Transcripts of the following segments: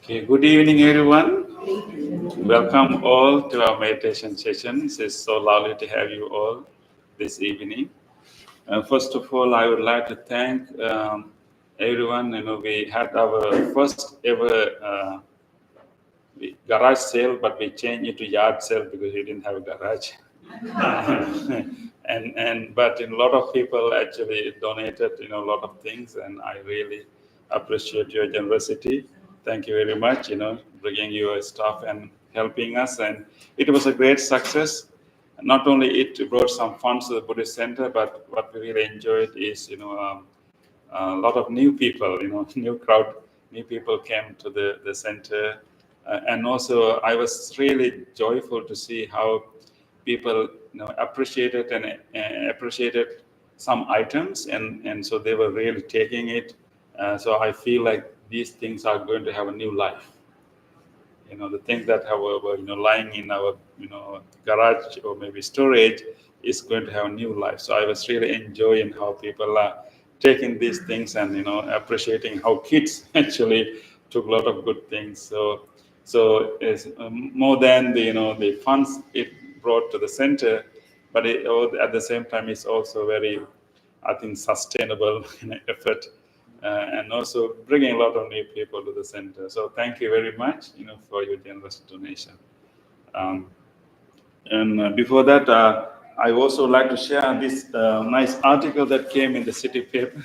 Okay, good evening, everyone. Welcome all to our meditation session. It's so lovely to have you all this evening. First of all, I would like to thank everyone. We had our first ever garage sale, but we changed it to yard sale because we didn't have a garage. But a lot of people actually donated a lot of things, and I really appreciate your generosity. Thank you very much, bringing your staff and helping us, and it was a great success. Not only it brought some funds to the Buddhist Center, but what we really enjoyed is a lot of new people, new people came to the center. And also I was really joyful to see how people appreciated and appreciated some items, and so they were really taking it. So I feel like these things are going to have a new life. The things that were lying in our garage or maybe storage is going to have a new life. So I was really enjoying how people are taking these things and appreciating how kids actually took a lot of good things. So it's more than the funds it brought to the center, but at the same time it's also very, I think, sustainable effort. And also bringing a lot of new people to the center. So thank you very much, for your generous donation. And before that, I also like to share this nice article that came in the city paper.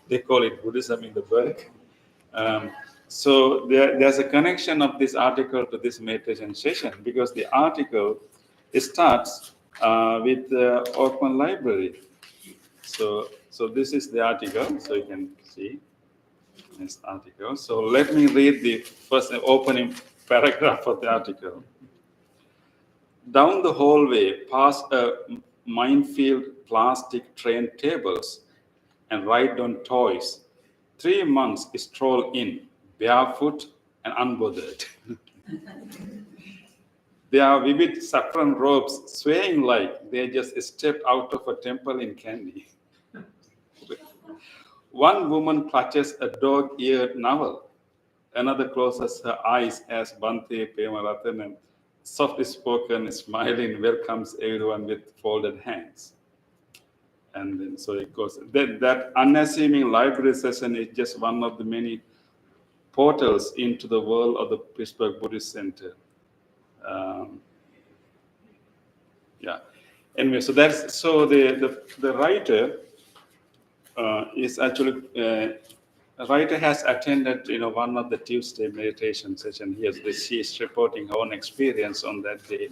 They call it Buddhism in the Burg. So there's a connection of this article to this meditation session, because the article starts with the Oakman Library. So this is the article, so you can see this article. So let me read the first opening paragraph of the article. Down the hallway, past a minefield plastic train tables and ride-on toys, 3 monks stroll in, barefoot and unbothered. Their vivid saffron robes swaying like they just stepped out of a temple in Kandy. One woman clutches a dog-eared novel. Another closes her eyes as Bhante Premaratnam, soft-spoken, smiling, welcomes everyone with folded hands. And then so it goes. That unassuming library session is just one of the many portals into the world of the Pittsburgh Buddhist Center. Anyway, so the writer is actually a writer has attended one of the Tuesday meditation session here. She is reporting her own experience on that day,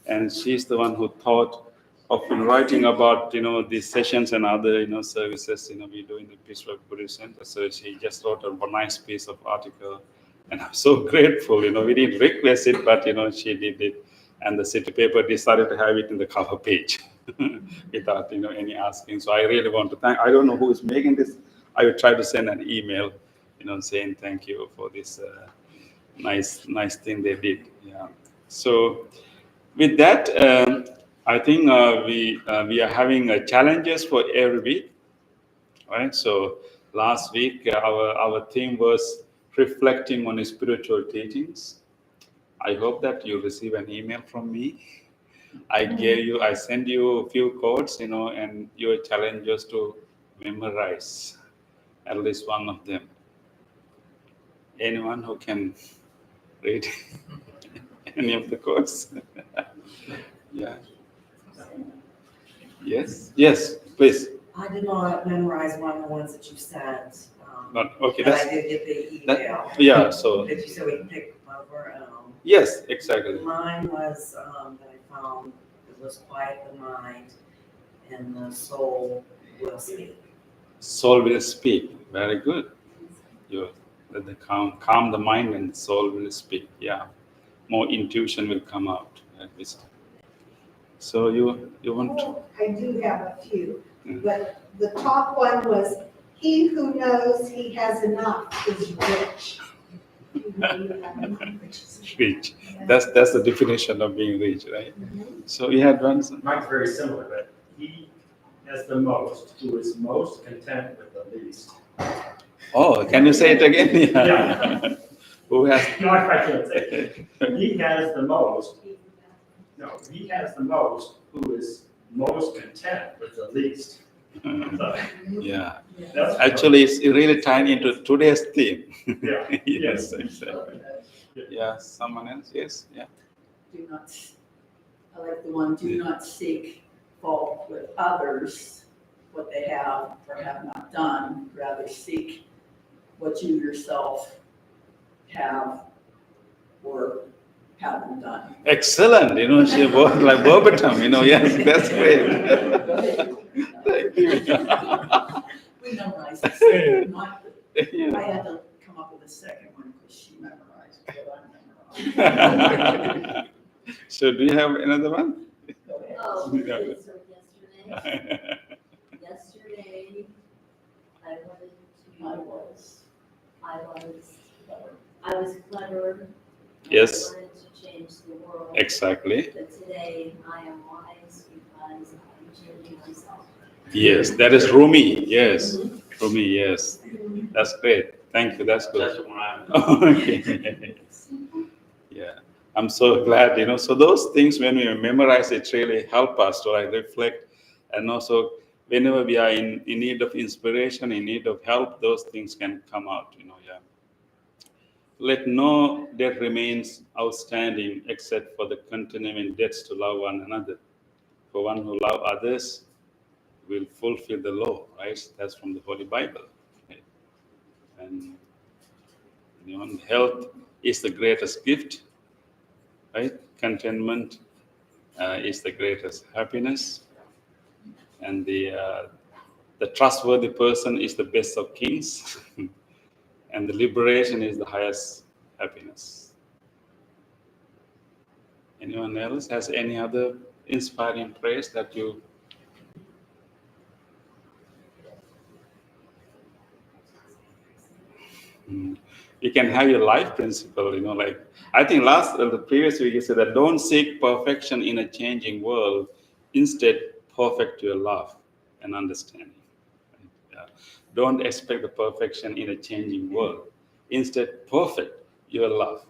and she's the one who thought of writing about these sessions and other services we do in the Pittsburgh Buddhist Center. So she just wrote a nice piece of article, and I'm so grateful. We didn't request it, but she did it, and the city paper decided to have it in the cover page without any asking. So I really want to thank. I don't know who is making this. I will try to send an email, saying thank you for this nice thing they did. Yeah. So with that, I think we are having challenges for every week, right? So last week our theme was reflecting on spiritual teachings. I hope that you receive an email from me. I send you a few quotes, and your challenge is to memorize at least one of them. Anyone who can read any of the quotes? Yeah. Yes, please. I did not memorize one of the ones that you sent. But okay, But that's I did get the that, email. yeah. So That you said we can pick over. yes, exactly. Mine was, that I found, it was quiet the mind and the soul will speak. Soul will speak. Very good. You let the calm the mind and the soul will speak. Yeah, more intuition will come out. Wisdom. So you want to? Oh, I do have a few, Mm. but the top one was, he who knows he has enough is rich. You know you have enough, which is Rich. That's the definition of being rich, right? So you had one. Mine's very similar, but he has the most, who is most content with the least. Oh, can you say it again? Yeah. Who has? No, I can't say it. He has the most, no, he has the most, who is most content with the least. So, Yeah. that's Actually, it's really tying into today's theme. Yeah. Yes, exactly. Yeah. Someone else? Yes. Yeah. Do not, I like the one, do not seek fault with others, what they have or have not done, rather seek what you yourself have or haven't done. Excellent. You know, she worked like verbatim. You know, yes, that's great. Thank you. We memorized this, not, I Yeah. had to come up with a second one because she memorized what I memorized. So, do you have another one? Go ahead. Oh, Yeah. okay, so yesterday, I wanted to, I was clever. and Yes. I wanted to change the world. Exactly. But today, I am wise because I'm changing myself. Yes, that is Rumi. Yes, Rumi. Yes, that's great. Thank you. That's good. That's what I'm. Okay. Yeah, I'm so glad. You know, so those things when we memorize it really help us to like reflect, and also whenever we are in need of inspiration, in need of help, those things can come out. You know, yeah. Let no debt remains outstanding except for the continuing debts to love one another. For one who love others will fulfill the law, right? That's from the Holy Bible. Right? And you know, health is the greatest gift, right? Contentment is the greatest happiness, and the trustworthy person is the best of kings, and the liberation is the highest happiness. Anyone else has any other inspiring praise that you? You can have your life principle, you know, like I think the previous week you said that don't seek perfection in a changing world, instead perfect your love and understanding. Yeah. Don't expect the perfection in a changing world, instead perfect your love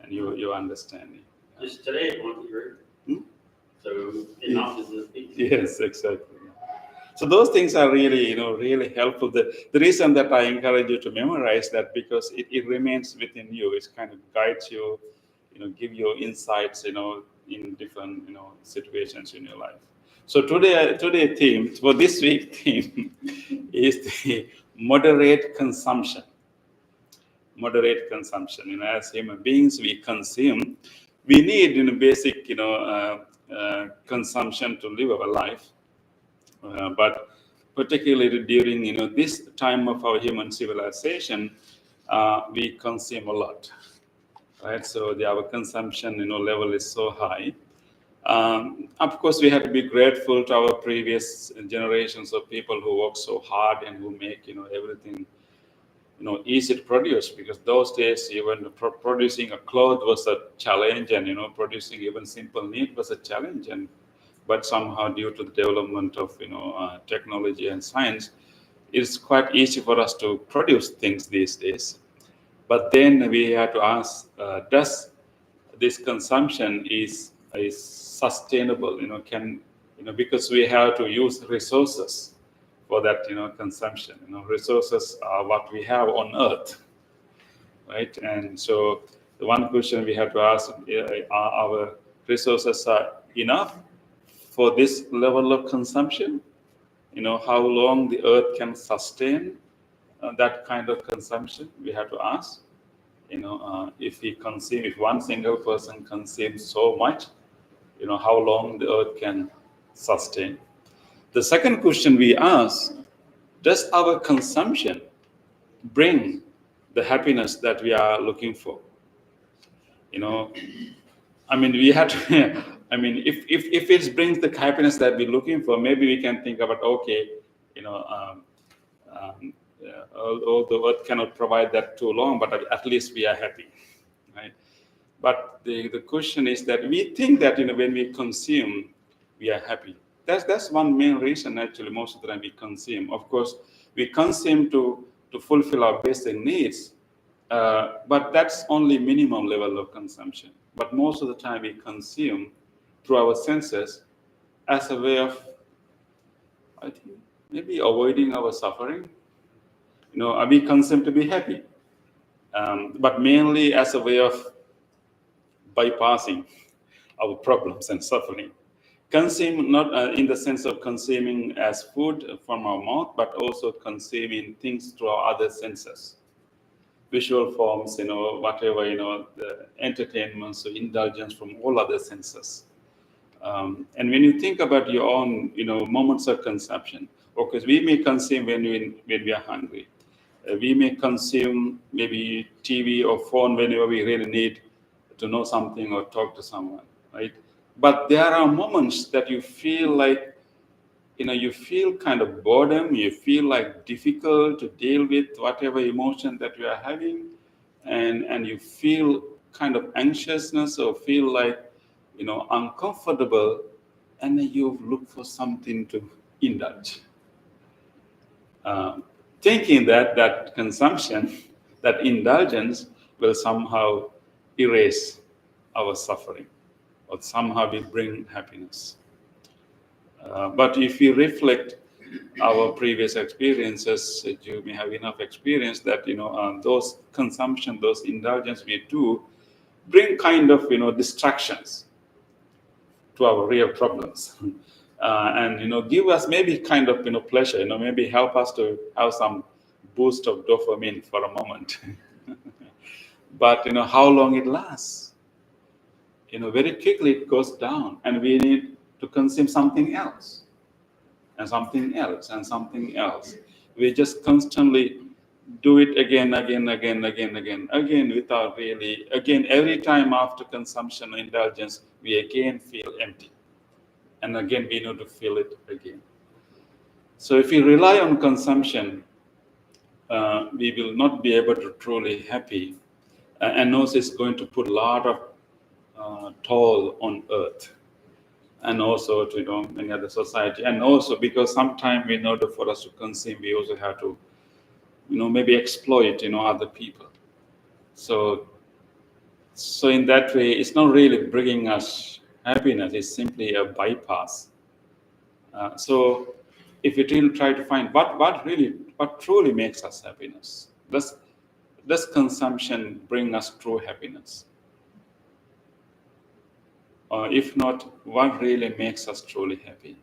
and your understanding. Just today, one through. Hmm? So enough is the peace. Yes, exactly. So those things are really, you know, really helpful. The reason that I encourage you to memorize that because it remains within you. It kind of guides you, you know, give you insights, you know, in different, you know, situations in your life. So today theme for this week theme is the moderate consumption. Moderate consumption. You know, as human beings, we consume. We need, you know, basic, you know, consumption to live our life. But particularly during, you know, this time of our human civilization, we consume a lot, right? So our consumption, you know, level is so high. Of course, we have to be grateful to our previous generations of people who work so hard and who make, you know, everything, you know, easy to produce, because those days even producing a cloth was a challenge, and you know, producing even simple need was a challenge. And but somehow due to the development of, you know, technology and science, it's quite easy for us to produce things these days. But then we have to ask, does this consumption is sustainable? You know, can, you know, because we have to use resources for that, you know, consumption. You know, resources are what we have on earth, right? And so the one question we have to ask, are our resources enough for this level of consumption? You know, how long the earth can sustain that kind of consumption, we have to ask, if one single person consumes so much, how long the earth can sustain. The second question we ask, does our consumption bring the happiness that we are looking for? We have to, if it brings the happiness that we're looking for, maybe we can think about, okay, although earth cannot provide that too long, but at least we are happy, right? But the question is that we think that, when we consume, we are happy. That's one main reason, actually, most of the time we consume. Of course, we consume to fulfill our basic needs, but that's only minimum level of consumption. But most of the time we consume through our senses as a way of, I think, maybe avoiding our suffering. We consume to be happy, but mainly as a way of bypassing our problems and suffering. Consume not in the sense of consuming as food from our mouth, but also consuming things through our other senses. Visual forms, whatever, the entertainment, so indulgence from all other senses. And when you think about your own, moments of consumption, because we may consume when we are hungry. We may consume maybe TV or phone whenever we really need to know something or talk to someone, right? But there are moments that you feel like, you feel kind of boredom, you feel like difficult to deal with whatever emotion that you are having, and you feel kind of anxiousness or feel like, uncomfortable, and then you look for something to indulge. Thinking that consumption, that indulgence will somehow erase our suffering or somehow will bring happiness. But if you reflect our previous experiences, you may have enough experience that, those consumption, those indulgence we do bring kind of, distractions to our real problems. And give us maybe kind of pleasure, maybe help us to have some boost of dopamine for a moment. But how long it lasts, very quickly it goes down, and we need to consume something else and something else and something else. We just constantly do it again without really, again, every time after consumption or indulgence, we again feel empty. And again, we need to feel it again. So if we rely on consumption, we will not be able to truly happy. And also it's going to put a lot of toll on earth and also to many other society. And also because sometimes in order for us to consume, we also have to maybe exploit other people. So in that way, it's not really bringing us happiness, it's simply a bypass. So if we really try to find what truly makes us happiness, does consumption bring us true happiness? Or if not, what really makes us truly happy?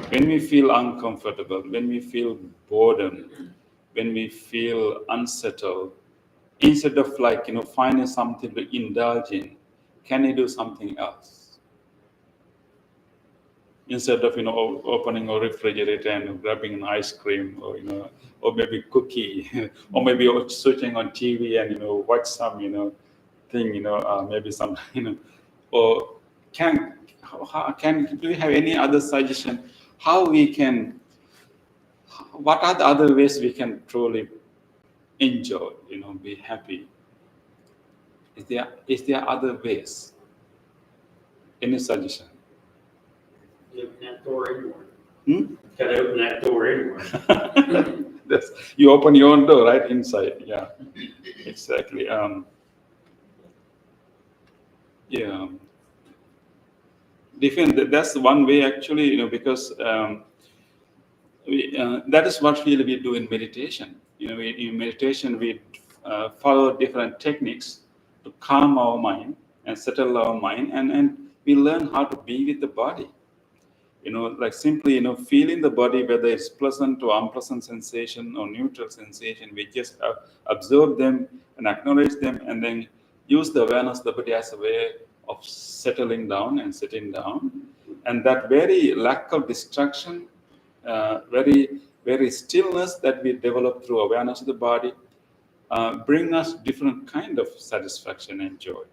When we feel uncomfortable, when we feel boredom, when we feel unsettled, instead of finding something to indulge in, can you do something else? Instead of opening a refrigerator and grabbing an ice cream or maybe cookie or maybe switching on TV and watch some thing maybe some or do you have any other suggestion what are the other ways we can truly enjoy be happy? Is there other ways? Any suggestion? Open that door anywhere. Gotta open that door anywhere. You open your own door right inside. Yeah, exactly. Different. That's one way actually. Because that is what really we do in meditation. In meditation we follow different techniques to calm our mind and settle our mind, and we learn how to be with the body. like simply, feeling the body, whether it's pleasant or unpleasant sensation or neutral sensation. We just observe them and acknowledge them, and then use the awareness of the body as a way of settling down and sitting down. And that very lack of distraction, very stillness that we develop through awareness of the body, bring us different kind of satisfaction and joy.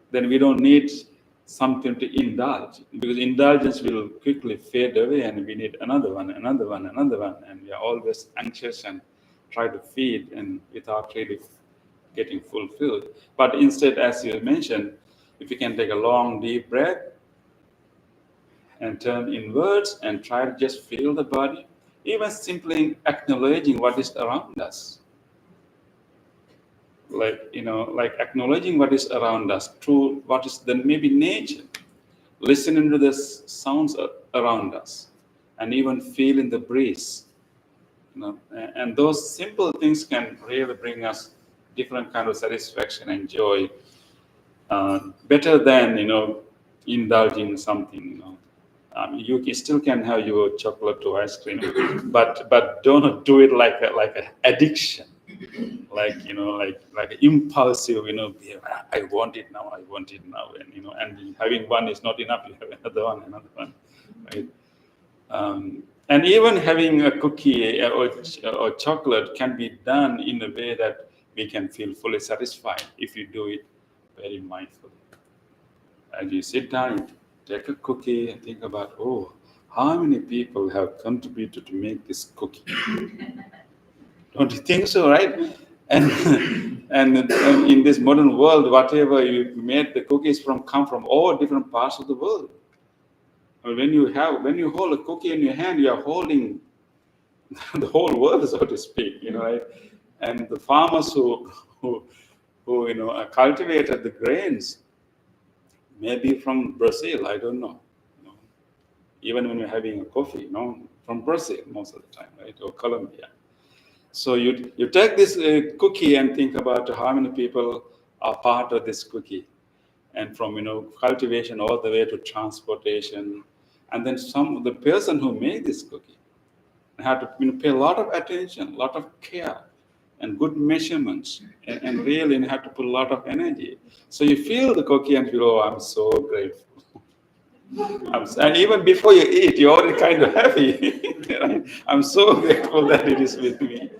Then we don't need something to indulge, because indulgence will quickly fade away, and we need another one, and we are always anxious and try to feed and without really getting fulfilled. But instead, as you mentioned, if you can take a long deep breath and turn inwards and try to just feel the body, even simply acknowledging what is around us, like acknowledging what is around us through what is then maybe nature, listening to the sounds around us, and even feeling the breeze, and those simple things can really bring us different kind of satisfaction and joy, better than indulging something. You still can have your chocolate or ice cream, but don't do it like an addiction, like impulsive. I want it now, and having one is not enough. You have another one, right? And even having a cookie or chocolate can be done in a way that we can feel fully satisfied if you do it very mindfully. As you sit down, take a cookie and think about, oh, how many people have contributed to make this cookie? Don't you think so, right? And in this modern world, whatever you made the cookies from come from all different parts of the world. When you hold a cookie in your hand, you are holding the whole world, so to speak, right? And the farmers who cultivated the grains, maybe from Brazil, I don't know. Even when you're having a coffee, from Brazil most of the time, right, or Colombia. So you take this cookie and think about how many people are part of this cookie, and from cultivation all the way to transportation, and then the person who made this cookie had to pay a lot of attention, a lot of care, and good measurements, and really have to put a lot of energy. So you feel the cookie and feel, oh, I'm so grateful. And even before you eat, you're already kind of happy. Right? I'm so grateful that it is with me.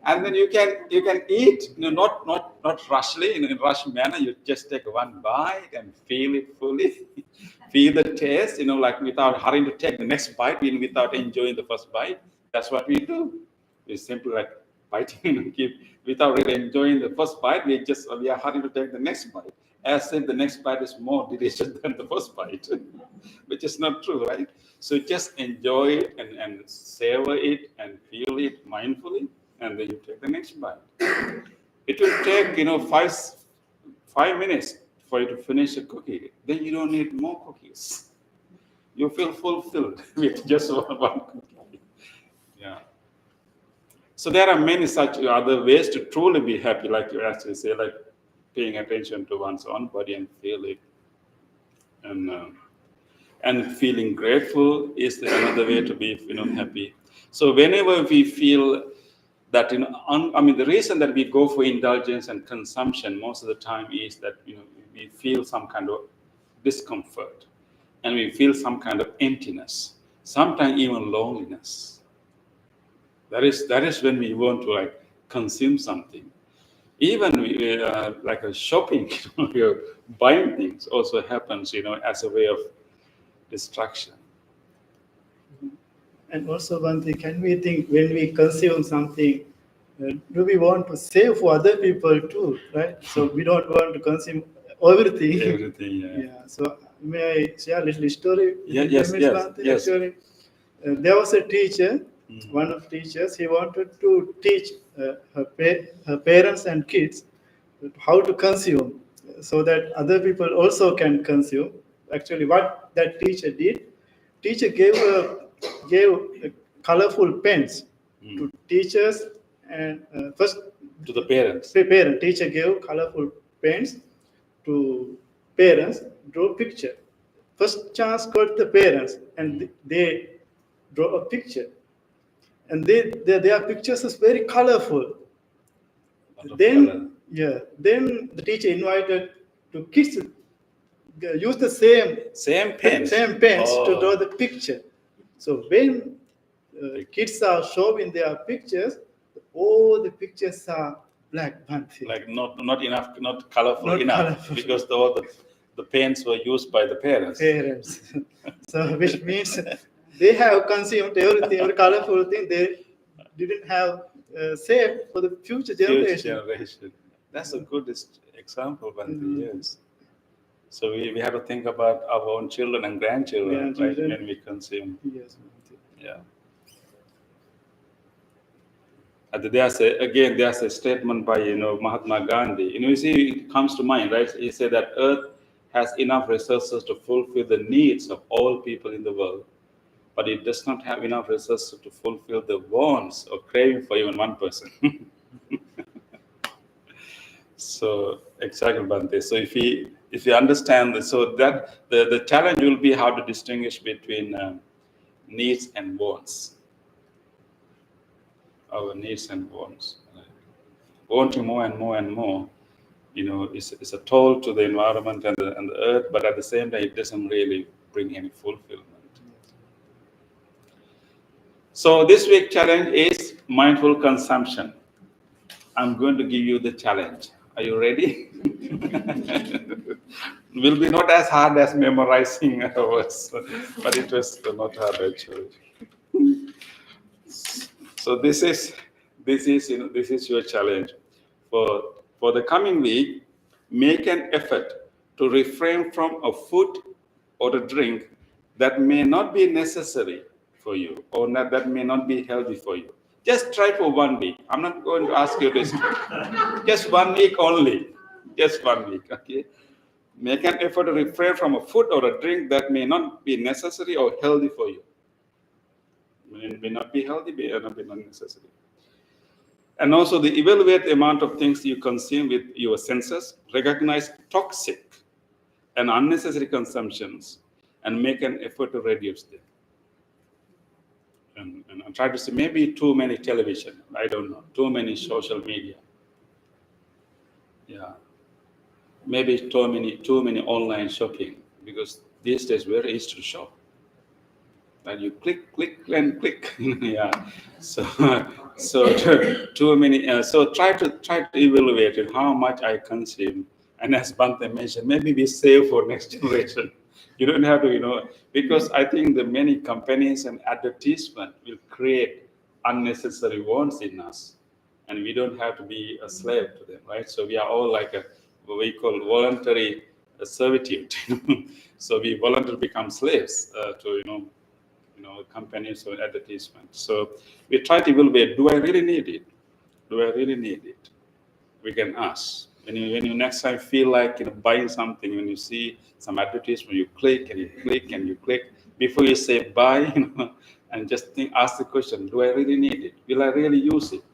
And then you can eat, not rushly, in a rush manner. You just take one bite and feel it fully, feel the taste, like without hurrying to take the next bite, without enjoying the first bite. That's what we do. We simply like biting, keep without really enjoying the first bite. We are hurrying to take the next bite, as if the next bite is more delicious than the first bite, which is not true, right? So just enjoy it and savor it and feel it mindfully, and then you take the next bite. It will take 5 minutes for you to finish a cookie. Then you don't need more cookies. You feel fulfilled with just one cookie. Yeah. So there are many such other ways to truly be happy, like you actually say, like paying attention to one's own body and feel it, and feeling grateful is another way to be happy. So whenever we feel that the reason that we go for indulgence and consumption most of the time is that we feel some kind of discomfort, and we feel some kind of emptiness, sometimes even loneliness. That is when we want to consume something. Even like a shopping, you're buying things also happens, as a way of distraction. And also one thing, can we think when we consume something, do we want to save for other people too, right? So we don't want to consume everything. Everything, yeah. Yeah. So may I share a little story? Yes. Actually, there was a teacher. One of teachers, he wanted to teach her parents and kids how to consume, so that other people also can consume. Actually, what that teacher did, teacher gave colorful pens to teachers, and first To the parents. Teacher gave colorful pens to parents, draw picture. first chance got the parents, and they draw a picture, and their pictures is very colorful. Lot of color. Then the teacher invited to kids to use the same Same pens Oh. to draw the picture. So when kids are showing their pictures, all the pictures are black Bhante. Like not enough, not colorful Not enough, colorful. because all the paints were used by the parents. So which means they have consumed everything, every colorful thing. They didn't have saved for the future Huge generation. generation. That's a good example, Bhante, Mm. yes. So we have to think about our own children and grandchildren, right, Grandchildren. when we consume. Yes, Bhante. Yeah. And there's a statement by Mahatma Gandhi. You see, it comes to mind, right? He said that Earth has enough resources to fulfill the needs of all people in the world, but it does not have enough resources to fulfill the wants or craving for even one person. So exactly, Bhante. So if we understand this, so that the challenge will be how to distinguish between needs and wants. Our needs and wants. Wanting more and more and more, is a toll to the environment and the earth, but at the same time, it doesn't really bring any fulfillment. So this week challenge is mindful consumption. I'm going to give you the challenge. Are you ready? Will be not as hard as memorizing words, but it was not hard actually. So this is your challenge for the coming week. Make an effort to refrain from a food or a drink that may not be necessary for you, or that may not be healthy for you. Just try for 1 week. I'm not going to ask you this. Just 1 week only. Just 1 week, okay? Make an effort to refrain from a food or a drink that may not be necessary or healthy for you. May not be healthy, may not be necessary. And also, evaluate the amount of things you consume with your senses, recognize toxic and unnecessary consumptions, and make an effort to reduce them. And try to see, maybe too many television, I don't know, too many social media. Yeah. Maybe too many online shopping, because these days very easy to shop. And you click, and click. Yeah. So too many. So try to evaluate it, how much I consume. And as Bhante mentioned, maybe we save for next generation. You don't have to, because I think the many companies and advertisement will create unnecessary wants in us, and we don't have to be a slave to them, right? So we are all like what we call voluntary servitude. So we voluntarily become slaves to companies or advertisement. So we try to evaluate: do I really need it? Do I really need it? We can ask. When you next time feel like buying something, when you see some advertisement, you click and you click and you click. Before you say buy, and just ask the question: do I really need it? Will I really use it?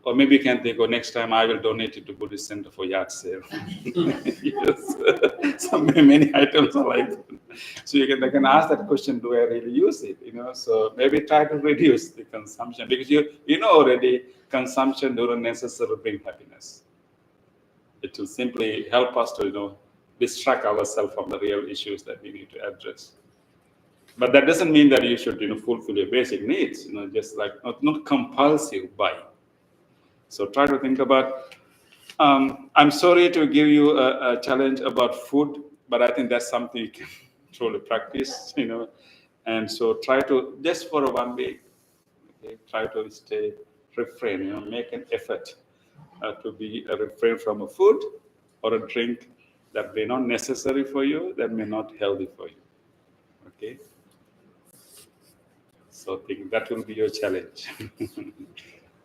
Or maybe you can think, next time I will donate it to Buddhist Center for yard sale. Yes. So many items are like that. So you can ask that question: do I really use it? So maybe try to reduce the consumption, because you know already consumption doesn't necessarily bring happiness. It will simply help us to distract ourselves from the real issues that we need to address. But that doesn't mean that you should fulfill your basic needs. Just like not compulsive buying. So try to think about. I'm sorry to give you a challenge about food, but I think that's something you can truly practice. And so try to, just for 1 week, try to stay refrain. Make an effort to be refrain from a food or a drink that may not necessary for you, that may not healthy for you. Okay. So I think that will be your challenge.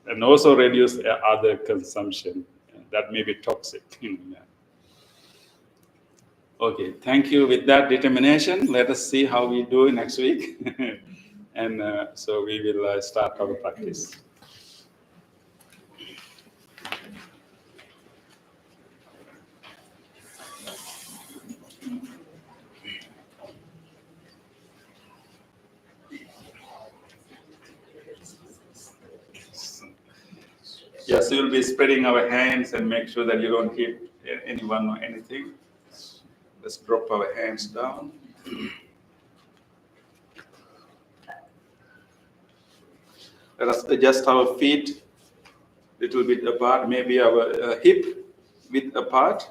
And also reduce other consumption that may be toxic. Okay, thank you. With that determination, let us see how we do next week. And so we will start our practice. Yes, we'll be spreading our hands and make sure that you don't hit anyone or anything. Let's drop our hands down. Let us adjust our feet little bit apart, maybe our hip width apart.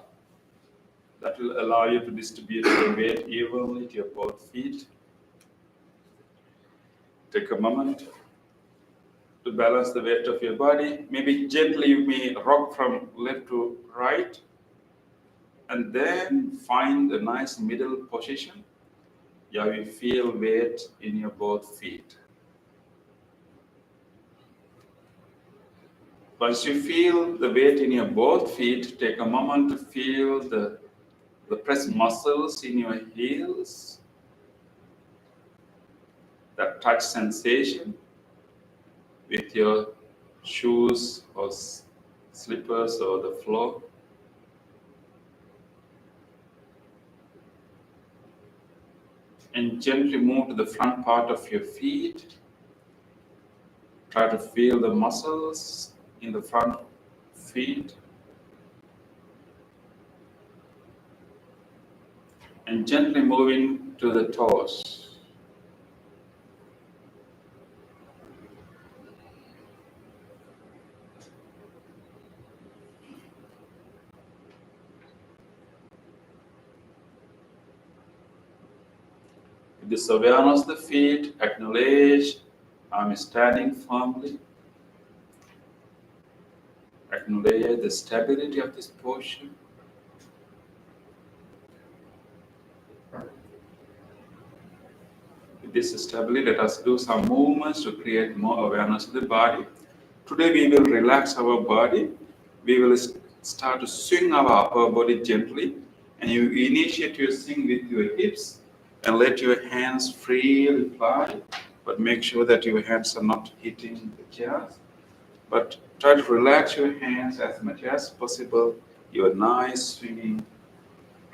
That will allow you to distribute your weight evenly to your both feet. Take a moment to balance the weight of your body. Maybe gently you may rock from left to right, and then find a nice middle position. Yeah, you feel weight in your both feet. Once you feel the weight in your both feet, take a moment to feel the press muscles in your heels, that touch sensation with your shoes or slippers or the floor. And gently move to the front part of your feet. Try to feel the muscles in the front feet. And gently moving to the toes. With this awareness of the feet, acknowledge I'm standing firmly. Acknowledge the stability of this posture. With this stability, let us do some movements to create more awareness of the body. Today we will relax our body. We will start to swing our upper body gently, and you initiate your swing with your hips and let your hands freely fly, but make sure that your hands are not hitting the chairs. But try to relax your hands as much as possible. Your nice swinging.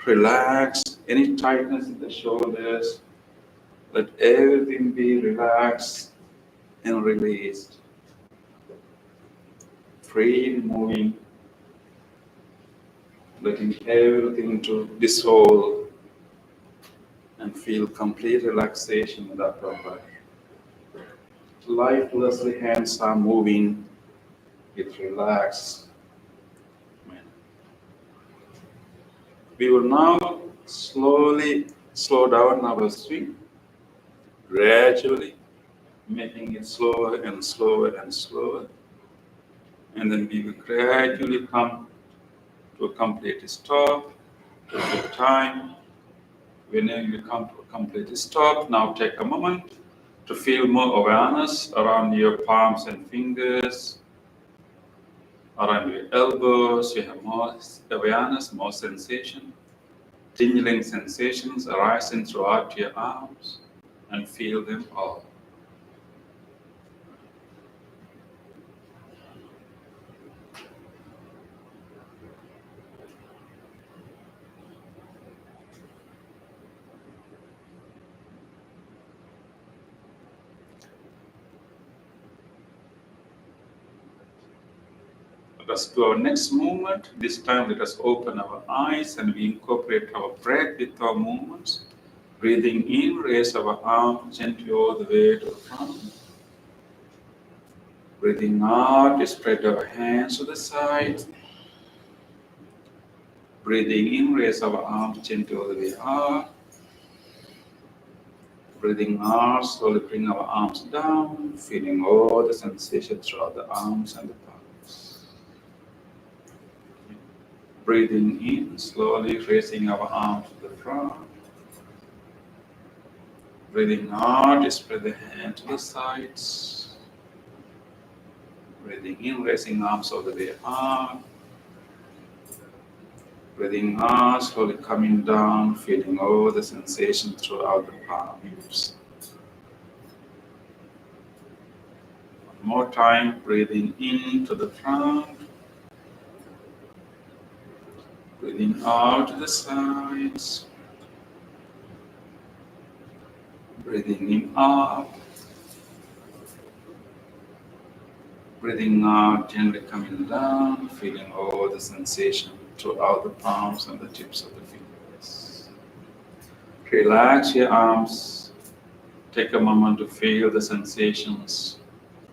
Relax any tightness in the shoulders. Let everything be relaxed and released. Free moving, letting everything to dissolve and feel complete relaxation in the upper body. Lifelessly hands are moving with relaxed manner. We will now slowly slow down our swing, gradually making it slower and slower and slower. And then we will gradually come to a complete stop. Take your time. Whenever you come to a complete stop, now take a moment to feel more awareness around your palms and fingers, around your elbows. You have more awareness, more sensation, tingling sensations arising throughout your arms, and feel them all. Let us do our next movement. This time let us open our eyes and we incorporate our breath with our movements. Breathing in, raise our arm gently all the way to the front. Breathing out, spread our hands to the side. Breathing in, raise our arms gently all the way up. Breathing out, slowly bring our arms down, feeling all the sensations throughout the arms and the palms. Breathing in, slowly raising our arms to the front. Breathing out, spread the hand to the sides. Breathing in, raising arms all the way up. Breathing out, slowly coming down, feeling all the sensation throughout the palms. One more time, breathing in to the front. Breathing out to the sides. Breathing in up. Breathing out, gently coming down, feeling all the sensation throughout the palms and the tips of the fingers. Relax your arms. Take a moment to feel the sensations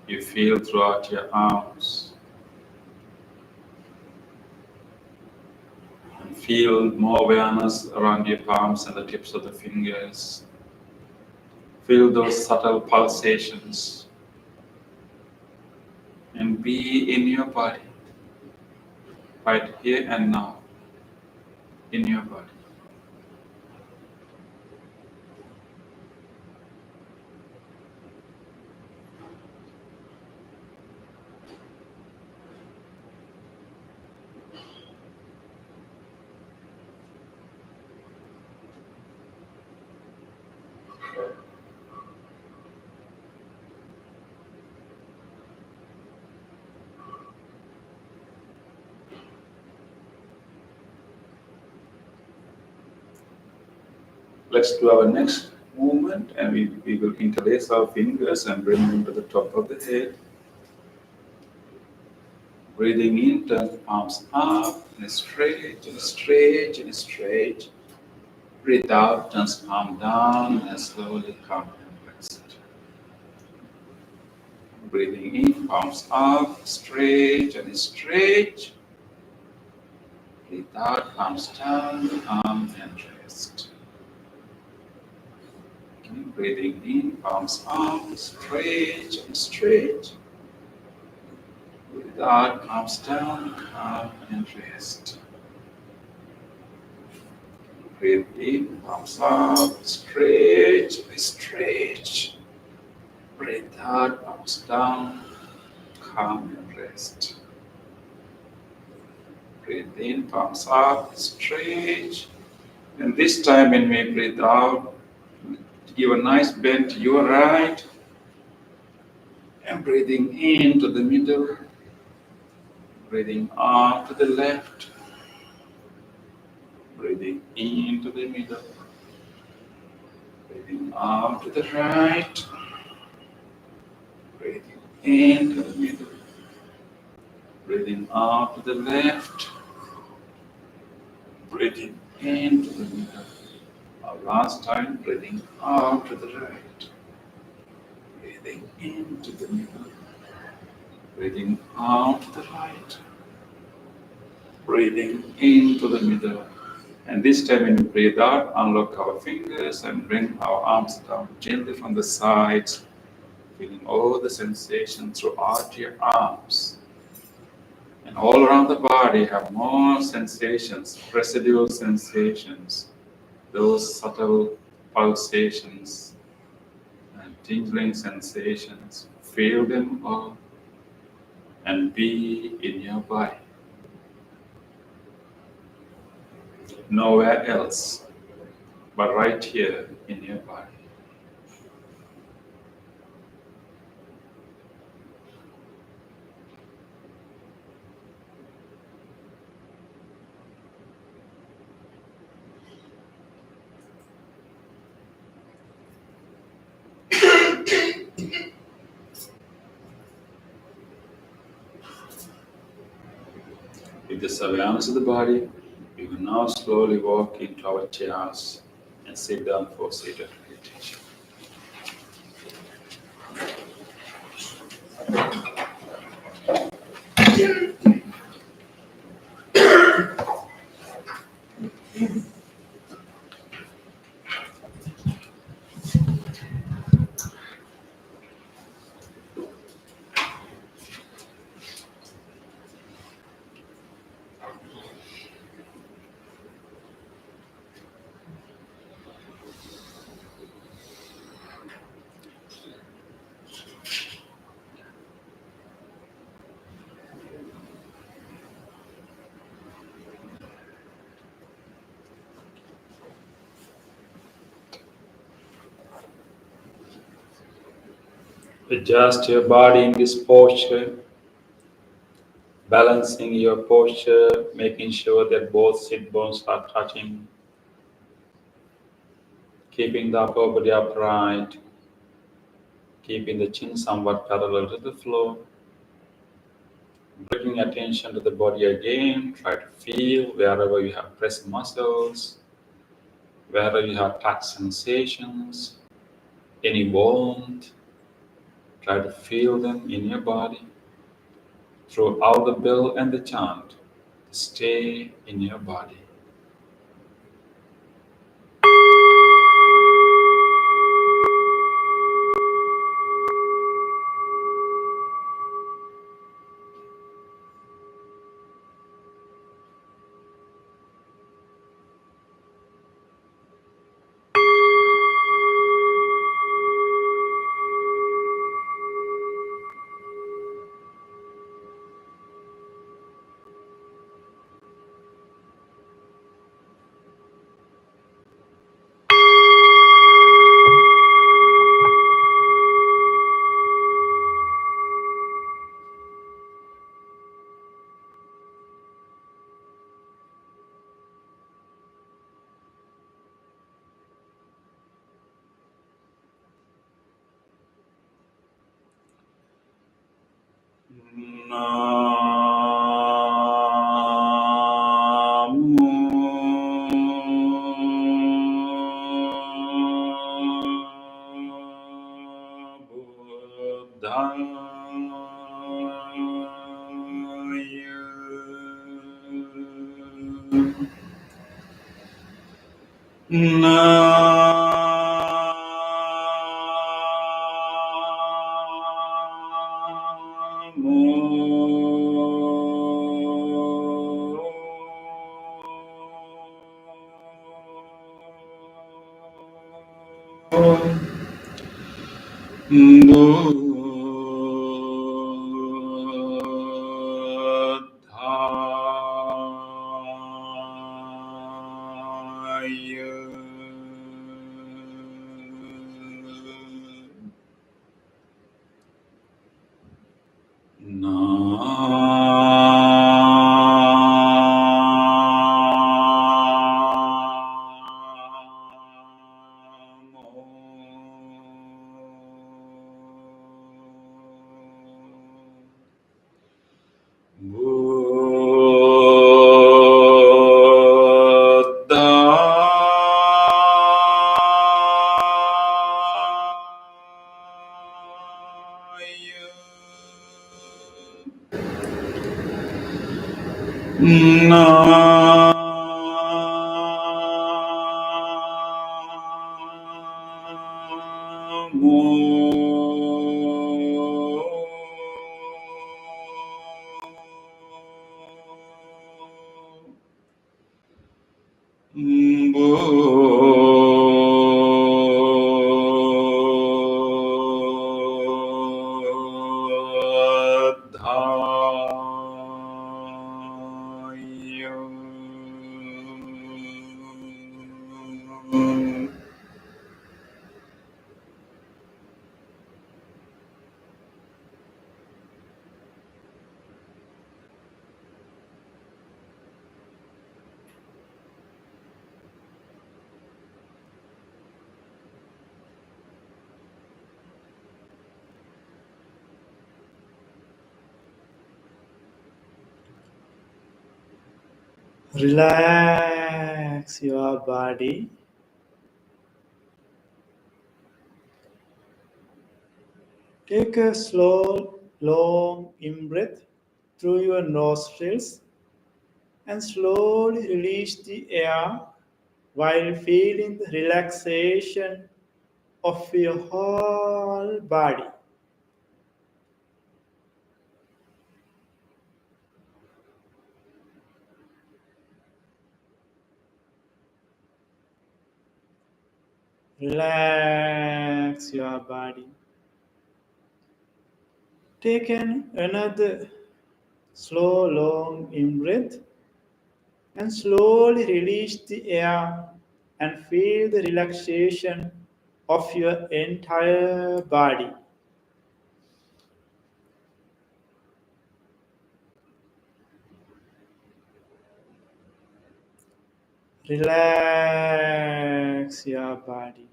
you feel throughout your arms. And feel more awareness around your palms and the tips of the fingers. Feel those subtle pulsations and be in your body, right here and now, in your body. Let's do our next movement, and we will interlace our fingers and bring them to the top of the head. Breathing in, turn the palms up and straight and straight and straight. Breathe out, turn the palm down and slowly come and rest. Breathing in, palms up, straight and straight. Breathe out, palms down, come and rest. Breathing in, palms up, straight and straight. Breathe out, palms down, come and rest. Breathe in, palms up, straight and straight. Breathe out, palms down, come and rest. Breathe in, palms up, straight. And this time when we breathe out, give a nice bend to your right, and breathing into the middle, breathing out to the left, breathing into the middle, breathing out to the right, breathing into the middle, breathing out to the left, breathing into the middle. Our last time, breathing out to the right, breathing into the middle, breathing out to the right, breathing into the middle. And this time when we breathe out, unlock our fingers and bring our arms down gently from the sides, feeling all the sensations throughout your arms. And all around the body have more sensations, residual sensations, those subtle pulsations and tingling sensations. Feel them all and be in your body. Nowhere else, but right here in your body. With this awareness of the body, we will now slowly walk into our chairs and sit down for seated meditation. Adjust your body in this posture, balancing your posture, making sure that both sit bones are touching, keeping the upper body upright, keeping the chin somewhat parallel to the floor, Bringing attention to the body again, try to feel wherever you have pressed muscles, wherever you have touch sensations, any warmth, try to feel them in your body throughout the bell and the chant. Stay in your body. Relax your body. Take a slow, long in breath through your nostrils and slowly release the air while feeling the relaxation of your whole body. Relax your body. Take another slow, long in breath and slowly release the air and feel the relaxation of your entire body. Relax your body.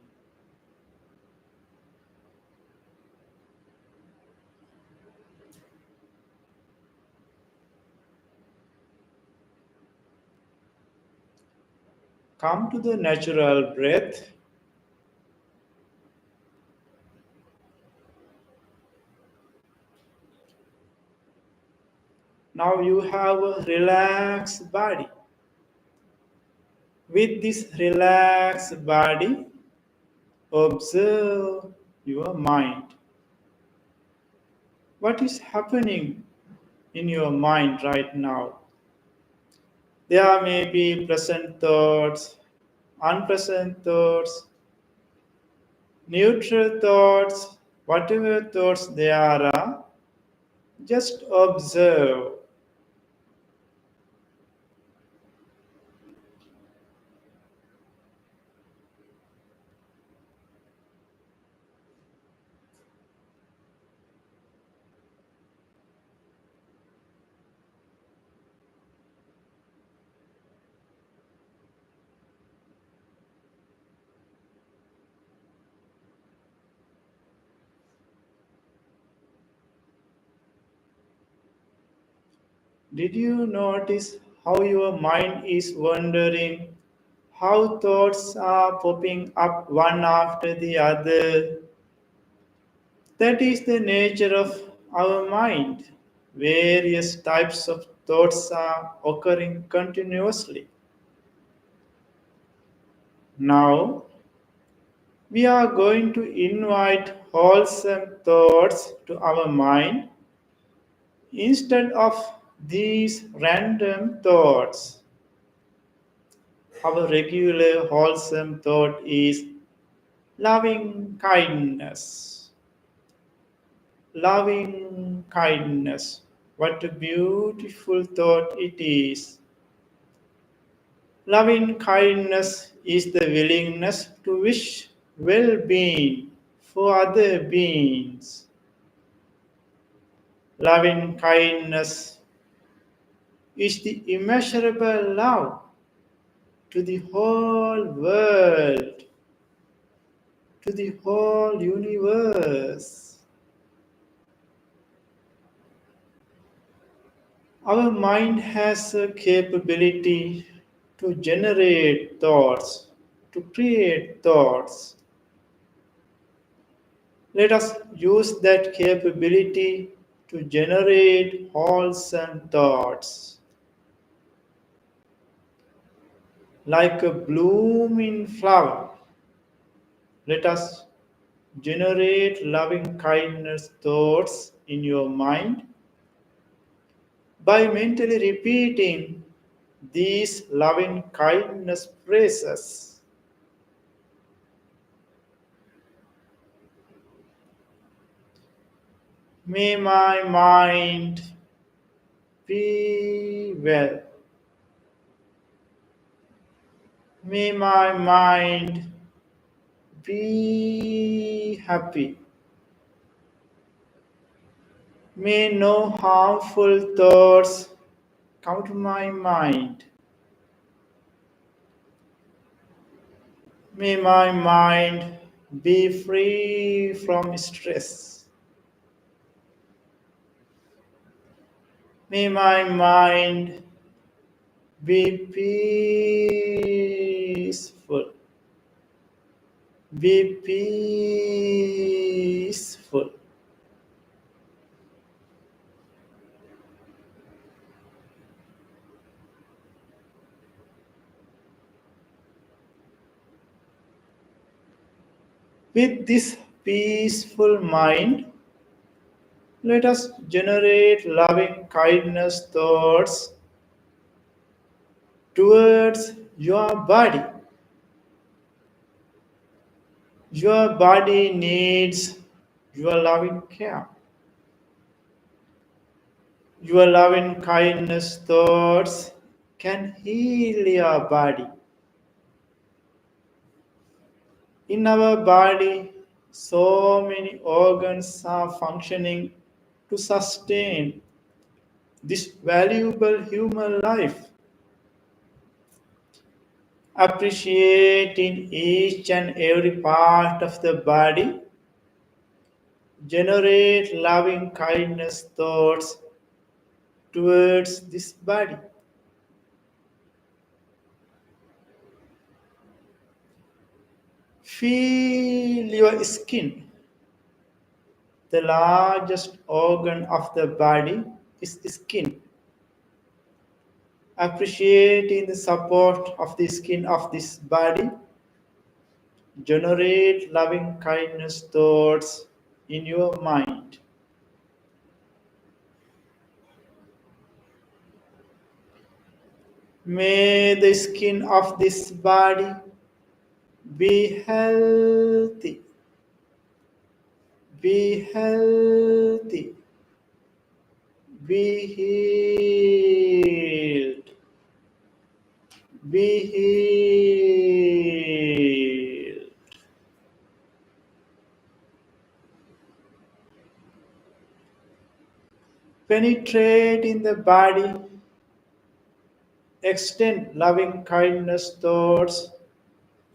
Come to the natural breath. Now you have a relaxed body. With this relaxed body, observe your mind. What is happening in your mind right now? There may be pleasant thoughts, unpleasant thoughts, neutral thoughts, whatever thoughts there are, just observe. Did you notice how your mind is wandering? How thoughts are popping up one after the other? That is the nature of our mind. Various types of thoughts are occurring continuously. Now, we are going to invite wholesome thoughts to our mind instead of these random thoughts. Our regular wholesome thought is loving kindness. Loving kindness. What a beautiful thought it is. Loving kindness is the willingness to wish well being for other beings. Loving kindness is the immeasurable love to the whole world, to the whole universe. Our mind has a capability to generate thoughts, to create thoughts. Let us use that capability to generate wholesome thoughts. Like a blooming flower, let us generate loving kindness thoughts in your mind by mentally repeating these loving kindness phrases. May my mind be well. May my mind be happy. May no harmful thoughts come to my mind. May my mind be free from stress. May my mind be peaceful. Be peaceful. With this peaceful mind, let us generate loving kindness thoughts towards your body. Your body needs your loving care. Your loving kindness thoughts can heal your body. In our body, so many organs are functioning to sustain this valuable human life. Appreciating each and every part of the body, generate loving kindness thoughts towards this body. Feel your skin. The largest organ of the body is the skin. Appreciating the support of the skin of this body, generate loving kindness thoughts in your mind. May the skin of this body be healthy, be healthy, be healed, be healed. Penetrate in the body, extend loving kindness thoughts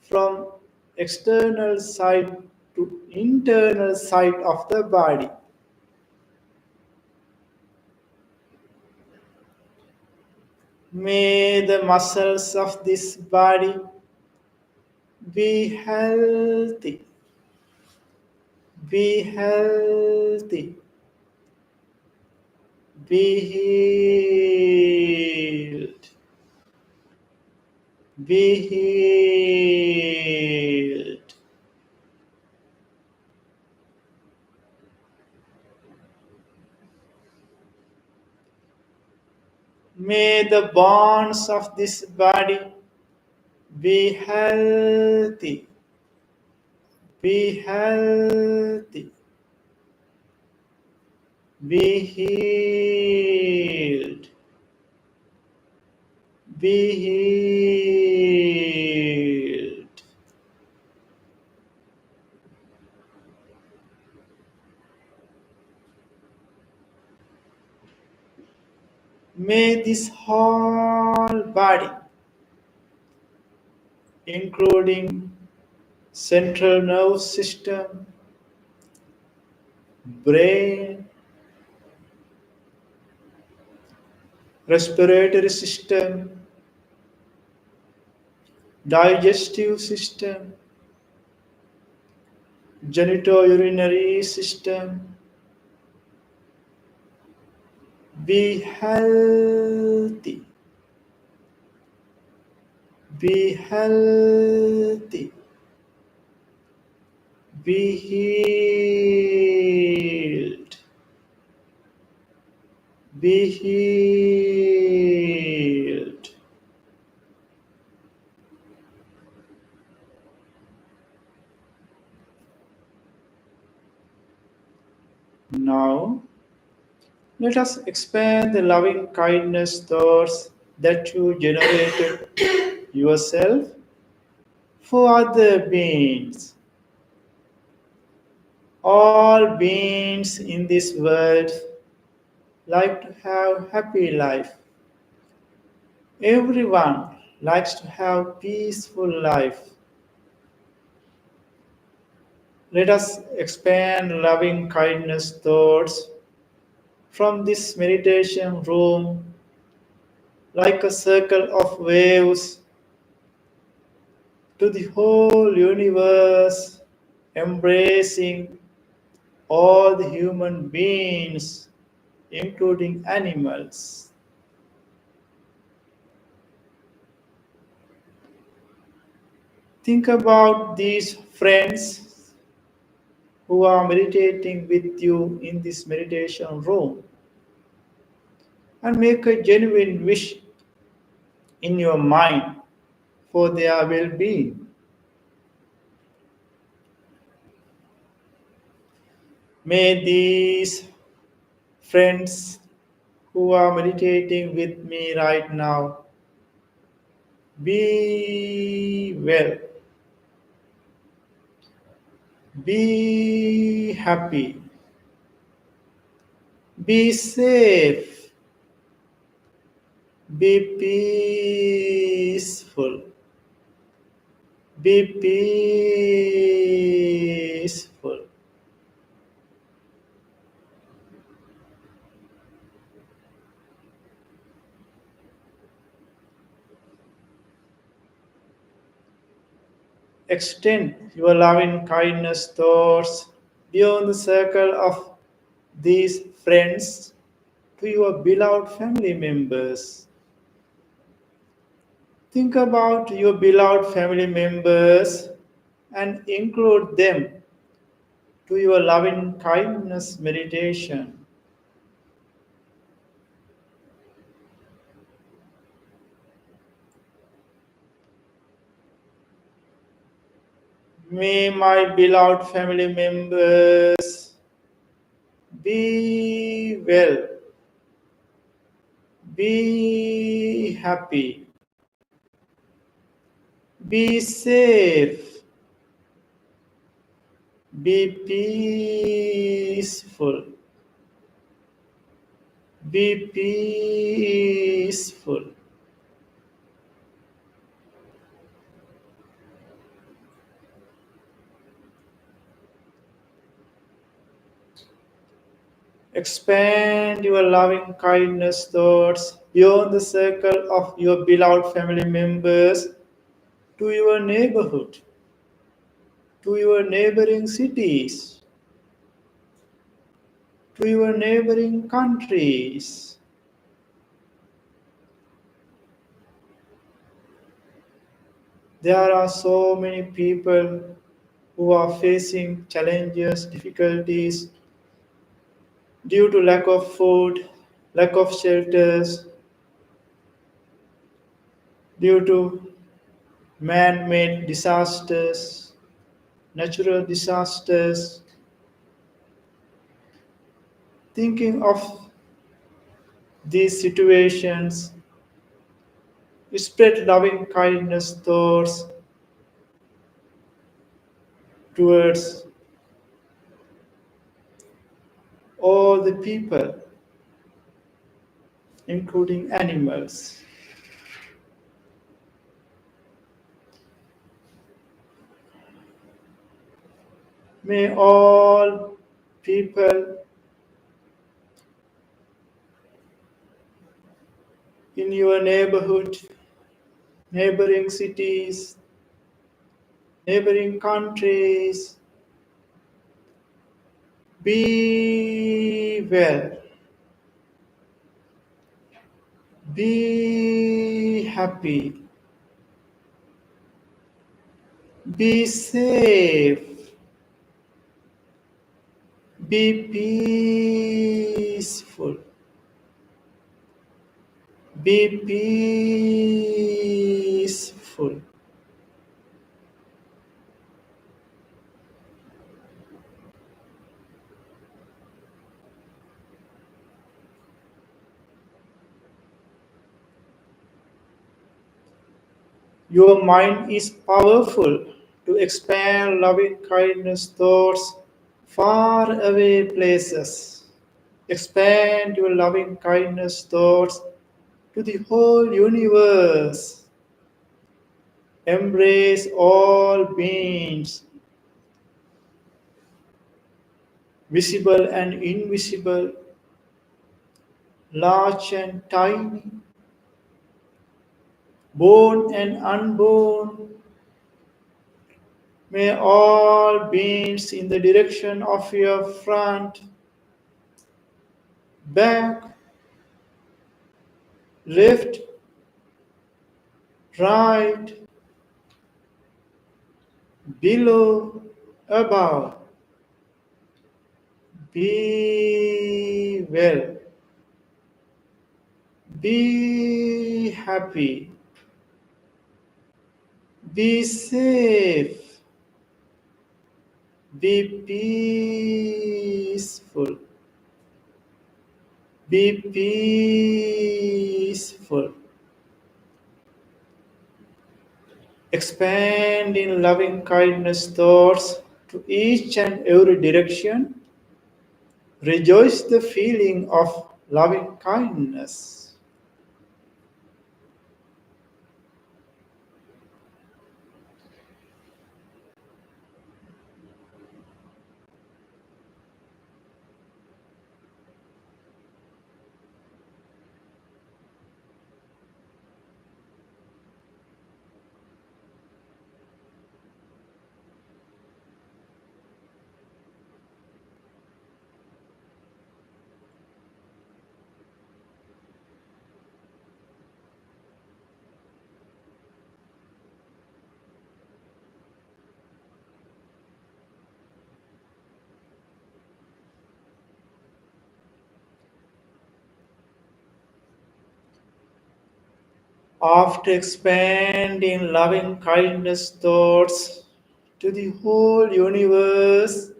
from external side to internal side of the body. May the muscles of this body be healthy, be healthy, be healed, be healed. May the bonds of this body be healthy, be healthy, be healed, be healed. May this whole body, including central nervous system, brain, respiratory system, digestive system, genitourinary system, be healthy, be healthy, be healed, be healed. Now, let us expand the loving kindness thoughts that you generated yourself for other beings. All beings in this world like to have happy life. Everyone likes to have peaceful life. Let us expand loving kindness thoughts from this meditation room like a circle of waves to the whole universe, embracing all the human beings, including animals. Think about these friends who are meditating with you in this meditation room and make a genuine wish in your mind for their well-being. May these friends who are meditating with me right now be well, be happy, be safe, be peaceful, be peaceful. Extend your loving kindness thoughts beyond the circle of these friends to your beloved family members. Think about your beloved family members and include them to your loving kindness meditation. May my beloved family members be well, be happy, be safe, be peaceful, be peaceful. Expand your loving kindness thoughts beyond the circle of your beloved family members to your neighborhood, to your neighboring cities, to your neighboring countries. There are so many people who are facing challenges, difficulties due to lack of food, lack of shelters, due to man made disasters, natural disasters. Thinking of these situations, spread loving kindness thoughts towards all the people, including animals. May all people in your neighborhood, neighboring cities, neighboring countries be well, be happy, be safe, be peaceful, be peaceful. Your mind is powerful to expand loving kindness thoughts far away places. Expand your loving kindness thoughts to the whole universe. Embrace all beings, visible and invisible, large and tiny, born and unborn. May all beings in the direction of your front, back, left, right, below, above, be well, be happy, be safe, be peaceful, be peaceful. Expand in loving kindness thoughts to each and every direction. Rejoice the feeling of loving kindness. After expanding loving kindness thoughts to the whole universe,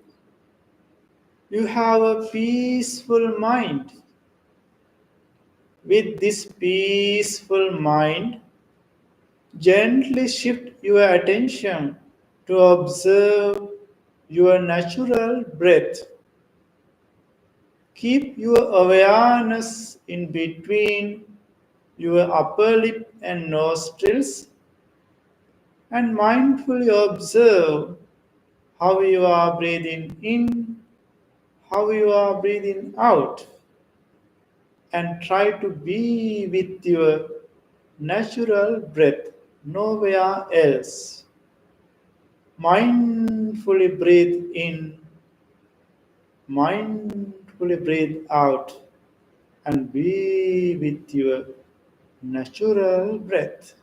you have a peaceful mind. With this peaceful mind, gently shift your attention to observe your natural breath. Keep your awareness in between your upper lip and nostrils and mindfully observe how you are breathing in, how you are breathing out, and try to be with your natural breath, nowhere else. Mindfully breathe in, mindfully breathe out, and be with your natural breath.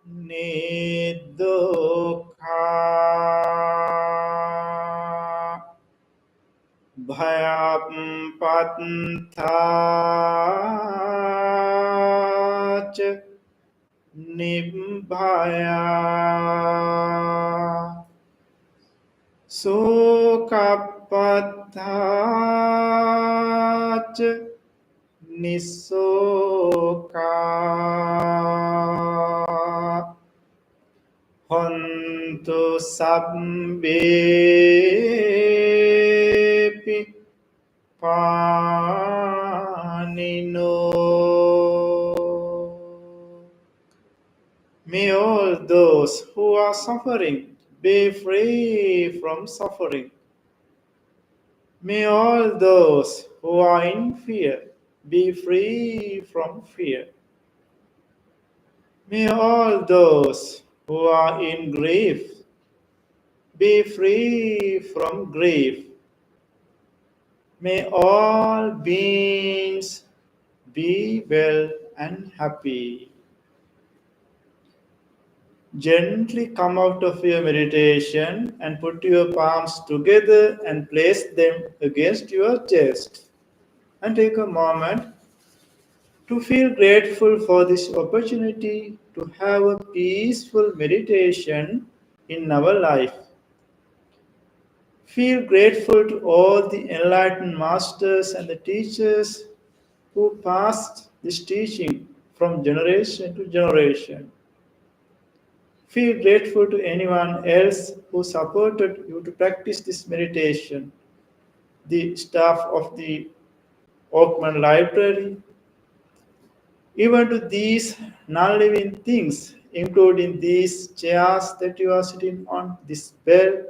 Nidukha Bhayam Patthach Nibbhaya Sukapatthach Nisoka Hontu Sabbepi Panino. May all those who are suffering be free from suffering. May all those who are in fear be free from fear. May all those who are in grief be free from grief. May all beings be well and happy. Gently come out of your meditation and put your palms together and place them against your chest. And take a moment to feel grateful for this opportunity to have a peaceful meditation in our life. Feel grateful to all the enlightened masters and the teachers who passed this teaching from generation to generation. Feel grateful to anyone else who supported you to practice this meditation. The staff of the Oakman Library, even to these non-living things, including these chairs that you are sitting on, this bell,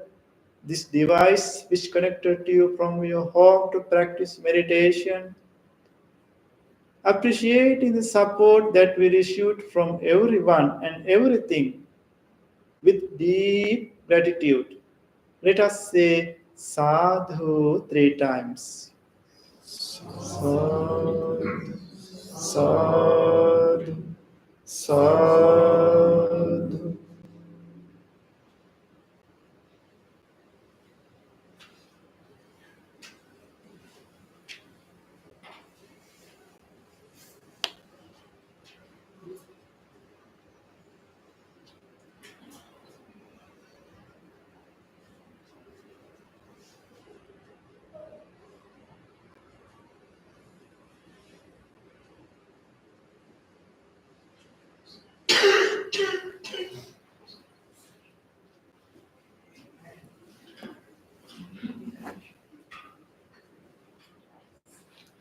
this device which connected to you from your home to practice meditation. Appreciating the support that we received from everyone and everything with deep gratitude. Let us say sadhu 3 times. Sadhu, sadhu, sadhu.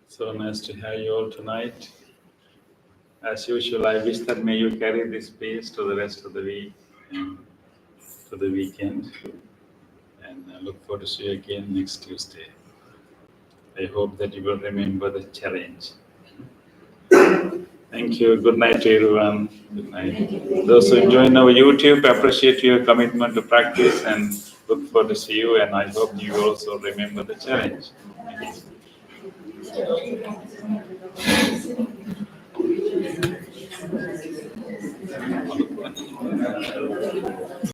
So nice to have you all tonight. As usual, I wish that may you carry this peace to the rest of the week and to the weekend. And I look forward to see you again next Tuesday. I hope that you will remember the challenge. Thank you. Good night to everyone. Good night. Those who join our YouTube, appreciate your commitment to practice and look forward to see you. And I hope you also remember the challenge. Thank you.